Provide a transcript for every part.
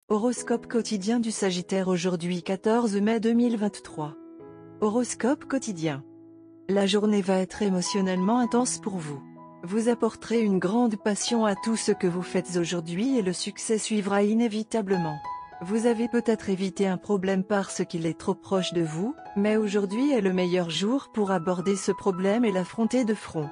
Horoscope quotidien du Sagittaire aujourd'hui 14 mai 2023. Horoscope quotidien. La journée va être émotionnellement intense pour vous. Vous apporterez une grande passion à tout ce que vous faites aujourd'hui et le succès suivra inévitablement. Vous avez peut-être évité un problème parce qu'il est trop proche de vous, mais aujourd'hui est le meilleur jour pour aborder ce problème et l'affronter de front.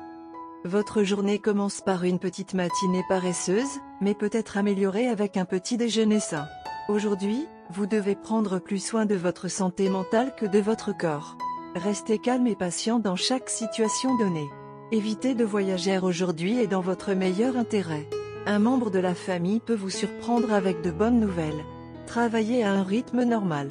Votre journée commence par une petite matinée paresseuse, mais peut être améliorée avec un petit déjeuner sain. Aujourd'hui, vous devez prendre plus soin de votre santé mentale que de votre corps. Restez calme et patient dans chaque situation donnée. Évitez de voyager aujourd'hui et dans votre meilleur intérêt. Un membre de la famille peut vous surprendre avec de bonnes nouvelles. Travaillez à un rythme normal.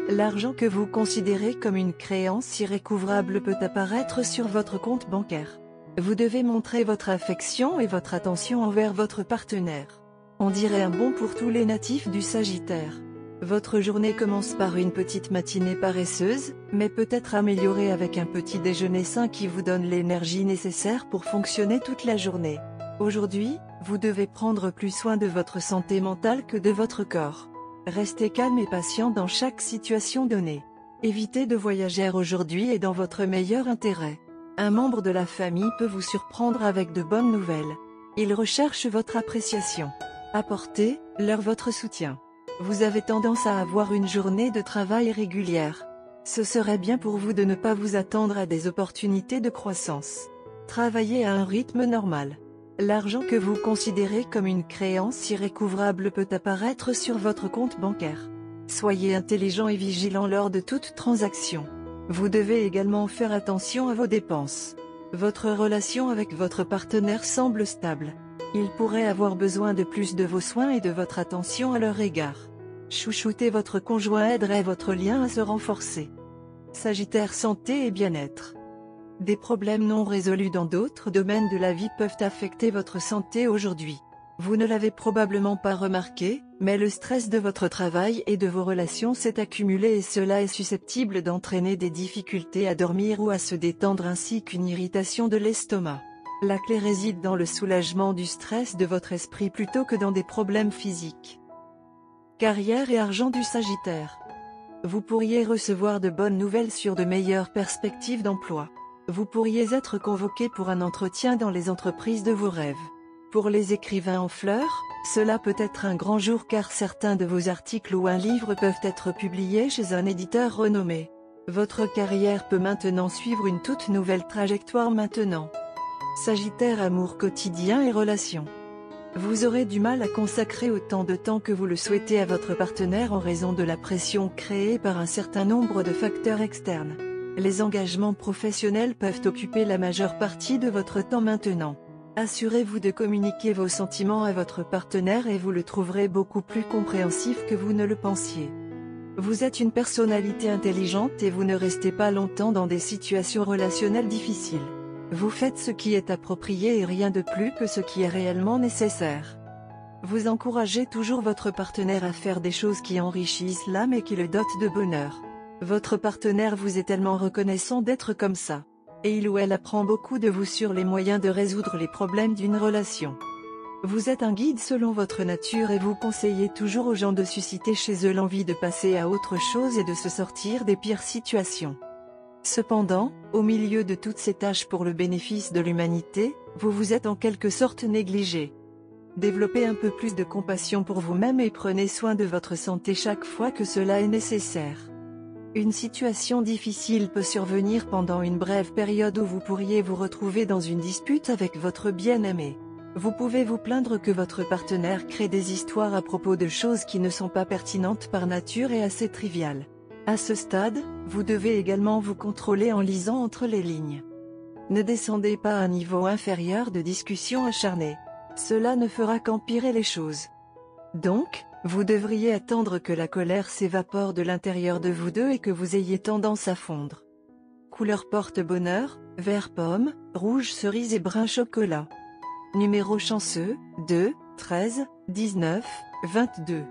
L'argent que vous considérez comme une créance irrécouvrable peut apparaître sur votre compte bancaire. Vous devez montrer votre affection et votre attention envers votre partenaire. On dirait un bon pour tous les natifs du Sagittaire. Votre journée commence par une petite matinée paresseuse, mais peut être améliorée avec un petit déjeuner sain qui vous donne l'énergie nécessaire pour fonctionner toute la journée. Aujourd'hui, vous devez prendre plus soin de votre santé mentale que de votre corps. Restez calme et patient dans chaque situation donnée. Évitez de voyager aujourd'hui et dans votre meilleur intérêt. Un membre de la famille peut vous surprendre avec de bonnes nouvelles. Il recherche votre appréciation. Apportez-leur votre soutien. Vous avez tendance à avoir une journée de travail régulière. Ce serait bien pour vous de ne pas vous attendre à des opportunités de croissance. Travaillez à un rythme normal. L'argent que vous considérez comme une créance irrécouvrable peut apparaître sur votre compte bancaire. Soyez intelligent et vigilant lors de toute transaction. Vous devez également faire attention à vos dépenses. Votre relation avec votre partenaire semble stable. Il pourrait avoir besoin de plus de vos soins et de votre attention à leur égard. Chouchouter votre conjoint aiderait votre lien à se renforcer. Sagittaire santé et bien-être. Des problèmes non résolus dans d'autres domaines de la vie peuvent affecter votre santé aujourd'hui. Vous ne l'avez probablement pas remarqué, mais le stress de votre travail et de vos relations s'est accumulé et cela est susceptible d'entraîner des difficultés à dormir ou à se détendre ainsi qu'une irritation de l'estomac. La clé réside dans le soulagement du stress de votre esprit plutôt que dans des problèmes physiques. Carrière et argent du Sagittaire. Vous pourriez recevoir de bonnes nouvelles sur de meilleures perspectives d'emploi. Vous pourriez être convoqué pour un entretien dans les entreprises de vos rêves. Pour les écrivains en fleurs, cela peut être un grand jour car certains de vos articles ou un livre peuvent être publiés chez un éditeur renommé. Votre carrière peut maintenant suivre une toute nouvelle trajectoire maintenant. Sagittaire amour quotidien et relations. Vous aurez du mal à consacrer autant de temps que vous le souhaitez à votre partenaire en raison de la pression créée par un certain nombre de facteurs externes. Les engagements professionnels peuvent occuper la majeure partie de votre temps maintenant. Assurez-vous de communiquer vos sentiments à votre partenaire et vous le trouverez beaucoup plus compréhensif que vous ne le pensiez. Vous êtes une personnalité intelligente et vous ne restez pas longtemps dans des situations relationnelles difficiles. Vous faites ce qui est approprié et rien de plus que ce qui est réellement nécessaire. Vous encouragez toujours votre partenaire à faire des choses qui enrichissent l'âme et qui le dotent de bonheur. Votre partenaire vous est tellement reconnaissant d'être comme ça. Et il ou elle apprend beaucoup de vous sur les moyens de résoudre les problèmes d'une relation. Vous êtes un guide selon votre nature et vous conseillez toujours aux gens de susciter chez eux l'envie de passer à autre chose et de se sortir des pires situations. Cependant, au milieu de toutes ces tâches pour le bénéfice de l'humanité, vous vous êtes en quelque sorte négligé. Développez un peu plus de compassion pour vous-même et prenez soin de votre santé chaque fois que cela est nécessaire. Une situation difficile peut survenir pendant une brève période où vous pourriez vous retrouver dans une dispute avec votre bien-aimé. Vous pouvez vous plaindre que votre partenaire crée des histoires à propos de choses qui ne sont pas pertinentes par nature et assez triviales. À ce stade, vous devez également vous contrôler en lisant entre les lignes. Ne descendez pas à un niveau inférieur de discussion acharnée. Cela ne fera qu'empirer les choses. Donc, vous devriez attendre que la colère s'évapore de l'intérieur de vous deux et que vous ayez tendance à fondre. Couleur porte-bonheur, vert pomme, rouge cerise et brun chocolat. Numéro chanceux, 2, 13, 19, 22.